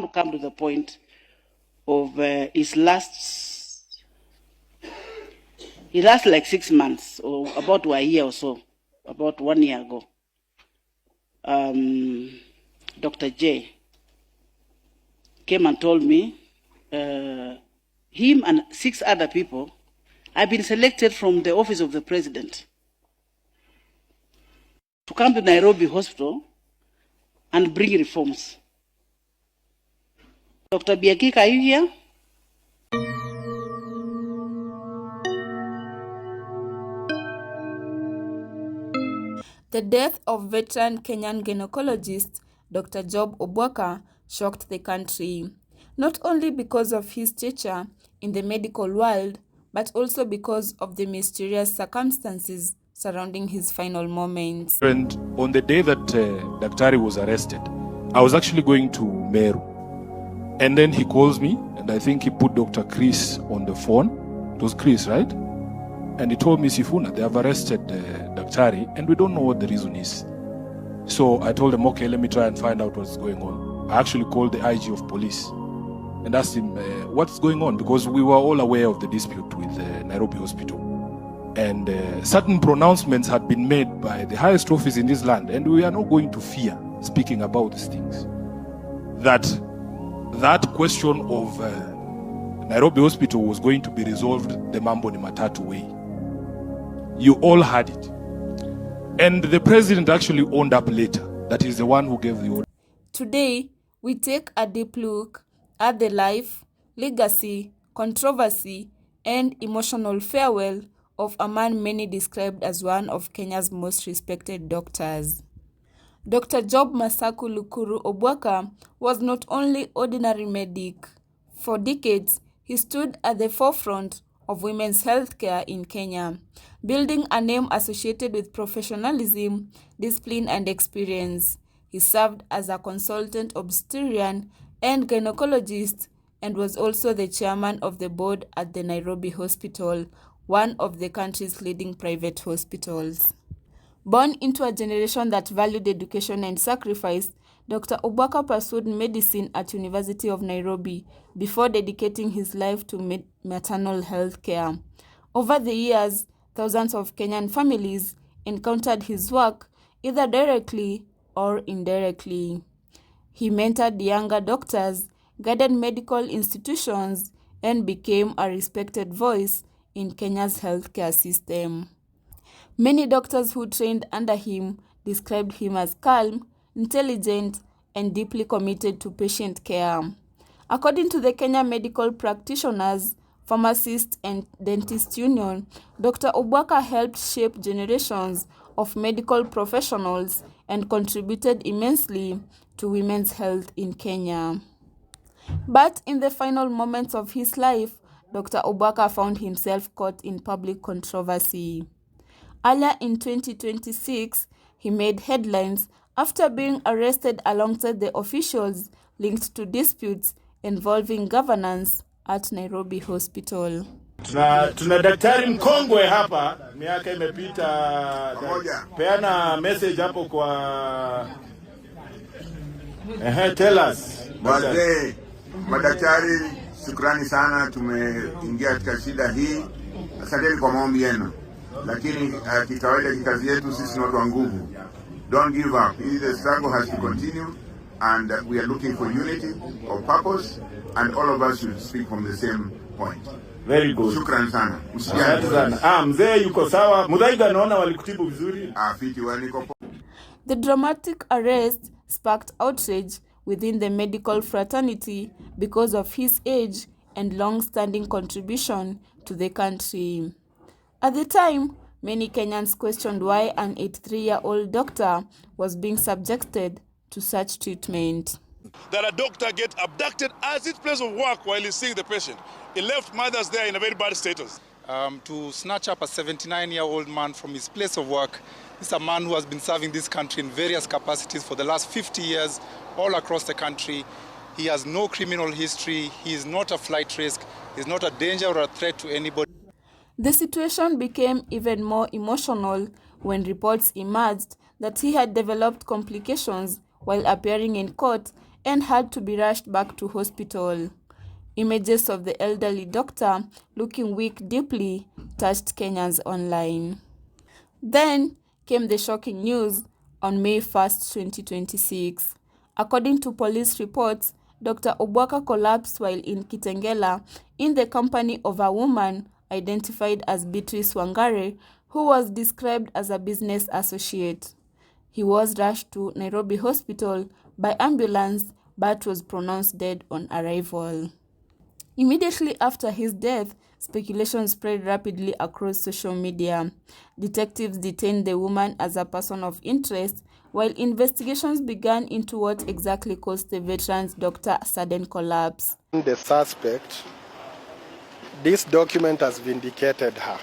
to come to the point of his last like 6 months or about a year or so, about 1 year ago. Dr. J came and told me him and 6 other people have been selected from the office of the president to come to Nairobi Hospital and bring reforms. Dr. Biakika, are you here? The death of veteran Kenyan gynecologist Dr. Job Obwoka shocked the country, not only because of his stature in the medical world, but also because of the mysterious circumstances surrounding his final moments. And on the day that Daktari was arrested, I was actually going to Meru. And then he calls me, and I think he put Dr. Chris on the phone. It was Chris, right? And he told me, Sifuna, they have arrested Daktari, and we don't know what the reason is. So I told him, okay, let me try and find out what's going on. I actually called the IG of police and asked him what's going on, because we were all aware of the dispute with Nairobi Hospital. And certain pronouncements had been made by the highest office in this land, and we are not going to fear speaking about these things. That question of Nairobi Hospital was going to be resolved the mambo ni matatu way. You all had it. And the president actually owned up later that he's the one who gave the order. Today, we take a deep look at the life, legacy, controversy, and emotional farewell of a man many described as one of Kenya's most respected doctors. Dr. Job Masaku Lukuru Obwoka was not only ordinary medic. For decades, he stood at the forefront of women's healthcare in Kenya, building a name associated with professionalism, discipline, and experience. He served as a consultant obstetrician and gynecologist and was also the chairman of the board at the Nairobi Hospital, one of the country's leading private hospitals. Born into a generation that valued education and sacrifice, Dr. Obwoka pursued medicine at University of Nairobi before dedicating his life to maternal health care. Over the years, thousands of Kenyan families encountered his work either directly or indirectly. He mentored younger doctors, guided medical institutions, and became a respected voice in Kenya's healthcare system. Many doctors who trained under him described him as calm, intelligent, and deeply committed to patient care. According to the Kenya Medical Practitioners, Pharmacists and Dentists Union, Dr. Obwoka helped shape generations of medical professionals and contributed immensely to women's health in Kenya. But in the final moments of his life, Dr. Obwoka found himself caught in public controversy. Earlier in 2026, he made headlines after being arrested alongside the officials linked to disputes involving governance at Nairobi Hospital. Tuna daktari mkongwe hapa, miaka imepita. Peana message hapo kwa tell us. Wazee, madaktari, shukrani sana, tumeingia katika shida hii. Asanteni kwa maombi yenu. Lakini kikawaida kikazi yetu sisi ni watu wa nguvu. Don't give up. The struggle has to continue, and we are looking for unity of purpose, and all of us should speak from the same point. Very good. Shukran sana. Asante sana. Mzee yuko sawa. Mudhaiga naona walikutibu vizuri. Fiti waniko. The dramatic arrest sparked outrage within the medical fraternity because of his age and long-standing contribution to the country. At the time, many Kenyans questioned why an 83-year-old doctor was being subjected to such treatment. That a doctor get abducted at his place of work while he's seeing the patient. He left mothers there in a very bad status. To snatch up a 79-year-old man from his place of work, this is a man who has been serving this country in various capacities for the last 50 years, all across the country. He has no criminal history. He is not a flight risk. He is not a danger or a threat to anybody. The situation became even more emotional when reports emerged that he had developed complications while appearing in court and had to be rushed back to hospital. Images of the elderly doctor looking weak deeply touched Kenyans online. Then came the shocking news on May 1st, 2026. According to police reports, Dr. Obwoka collapsed while in Kitengela in the company of a woman identified as Beatrice Wangare, who was described as a business associate. He was rushed to Nairobi Hospital by ambulance but was pronounced dead on arrival. Immediately after his death, speculation spread rapidly across social media. Detectives detained the woman as a person of interest, while investigations began into what exactly caused the veteran's doctor's sudden collapse. The suspect, this document has vindicated her.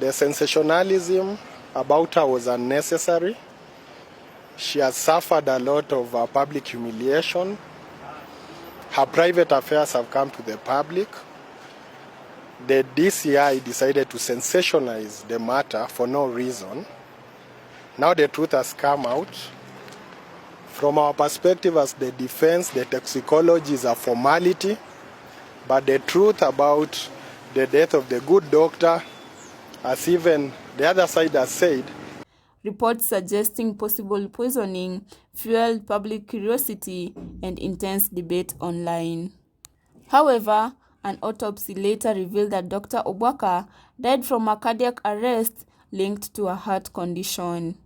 The sensationalism about her was unnecessary. She has suffered a lot of public humiliation. Her private affairs have come to the public. The DCI decided to sensationalize the matter for no reason. Now the truth has come out. From our perspective as the defense, the toxicology is a formality, but the truth about the death of the good doctor, as even the other side has said, reports suggesting possible poisoning fueled public curiosity and intense debate online. However, an autopsy later revealed that Dr. Obwoka died from a cardiac arrest linked to a heart condition.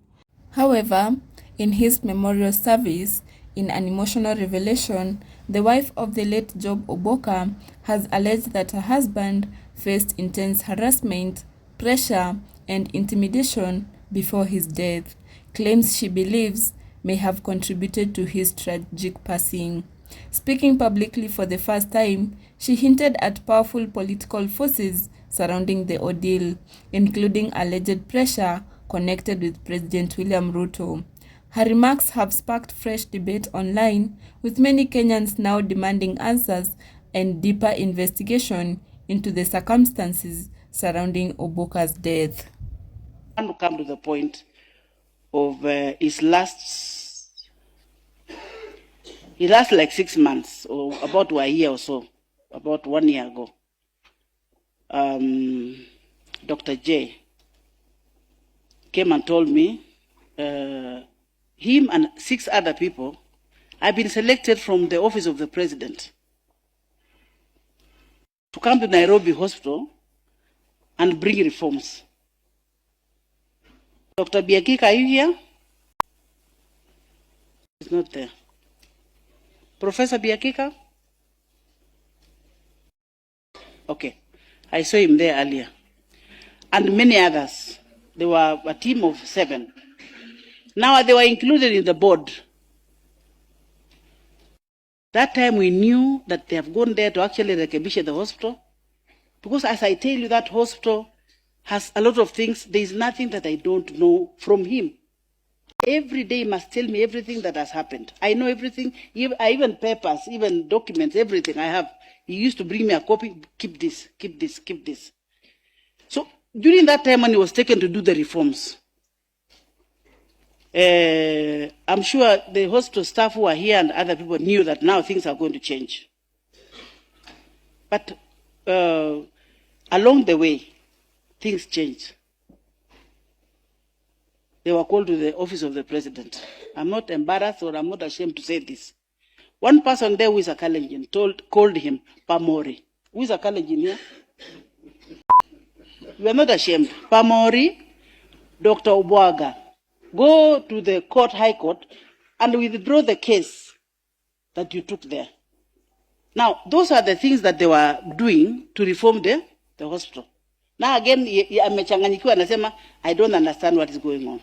However, in his memorial service, in an emotional revelation, the wife of the late Job Obwoka has alleged that her husband faced intense harassment, pressure, and intimidation before his death, claims she believes may have contributed to his tragic passing. Speaking publicly for the first time, she hinted at powerful political forces surrounding the ordeal, including alleged pressure connected with President William Ruto. Her remarks have sparked fresh debate online, with many Kenyans now demanding answers and deeper investigation into the circumstances surrounding Obwoka's death. And to come to the point of his last like 6 months, or about a year or so, about 1 year ago. Dr. J came and told me him and 6 other people have been selected from the office of the president to come to Nairobi Hospital and bring reforms. Dr. Biakika, are you here? He's not there. Professor Biakika? Okay. I saw him there earlier. And many others. They were a team of 7. Now they were included in the board. That time we knew that they have gone there to actually rekebisha the hospital. Because as I tell you, that hospital has a lot of things. There is nothing that I don't know from him. Every day he must tell me everything that has happened. I know everything, even papers, even documents, everything I have. He used to bring me a copy, keep this, keep this, keep this. So during that time when he was taken to do the reforms, I'm sure the hospital staff who are here and other people knew that now things are going to change. But along the way, things changed. They were called to the office of the president. I'm not embarrassed or I'm not ashamed to say this. One person there who is a Kalenjin called him Pamori. Who is a Kalenjin here? We are not ashamed. Pamori, Dr. Obwoka, go to the court, High Court, and withdraw the case that you took there. Now, those are the things that they were doing to reform the hospital. Now again, amechanganyikiwa anasema, I don't understand what is going on.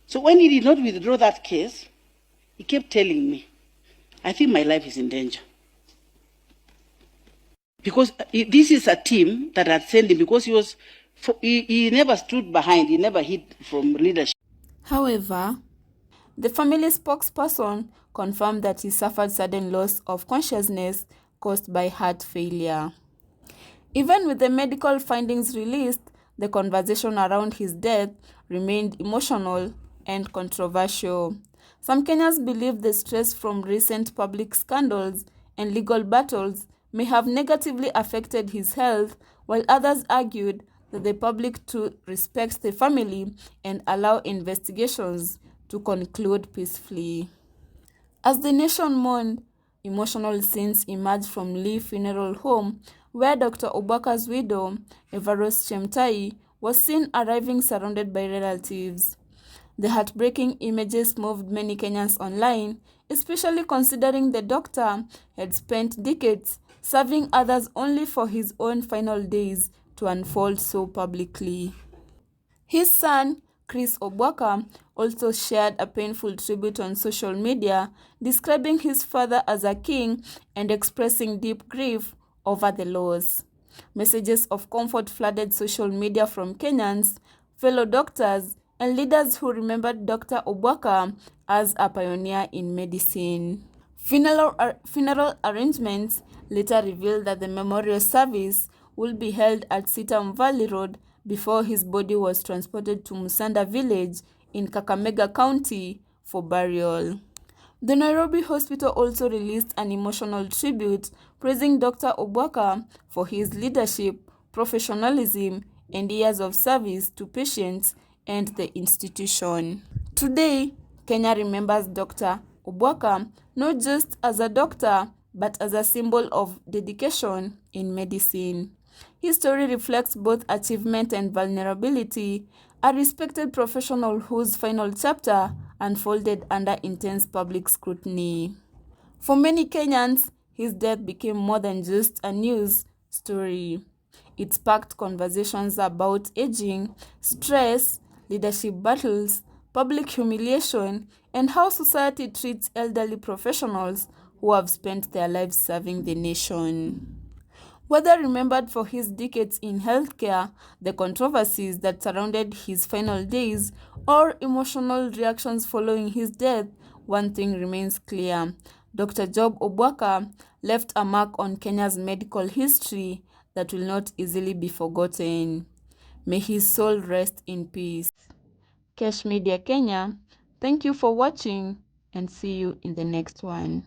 So when he did not withdraw that case, he kept telling me, I think my life is in danger. Because this is a team that had sent him, because he never stood behind, he never hid from leadership. However, the family spokesperson confirmed that he suffered sudden loss of consciousness caused by heart failure. Even with the medical findings released, the conversation around his death remained emotional and controversial. Some Kenyans believe the stress from recent public scandals and legal battles may have negatively affected his health, while others argued that the public to respect the family and allow investigations to conclude peacefully. As the nation mourned, emotional scenes emerged from Lee Funeral Home, where Dr. Obwoka's widow, Evaros Chemtai, was seen arriving surrounded by relatives. The heartbreaking images moved many Kenyans online, especially considering the doctor had spent decades serving others only for his own final days to unfold so publicly. His son, Chris Obwoka, also shared a painful tribute on social media, describing his father as a king and expressing deep grief over the loss. Messages of comfort flooded social media from Kenyans, fellow doctors, and leaders who remembered Dr. Obwoka as a pioneer in medicine. Funeral arrangements later revealed that the memorial service will be held at Sitam Valley Road before his body was transported to Musanda village in Kakamega County for burial. The Nairobi hospital also released an emotional tribute praising Dr. Obwoka for his leadership, professionalism, and years of service to patients and the institution. Today, Kenya remembers Dr. Obwoka not just as a doctor, but as a symbol of dedication in medicine. His story reflects both achievement and vulnerability, a respected professional whose final chapter unfolded under intense public scrutiny. For many Kenyans, his death became more than just a news story. It sparked conversations about aging, stress, leadership battles, public humiliation, and how society treats elderly professionals who have spent their lives serving the nation. Whether remembered for his decades in healthcare, the controversies that surrounded his final days, or emotional reactions following his death, one thing remains clear. Dr. Job Obwoka left a mark on Kenya's medical history that will not easily be forgotten. May his soul rest in peace. Cash Media Kenya, thank you for watching and see you in the next one.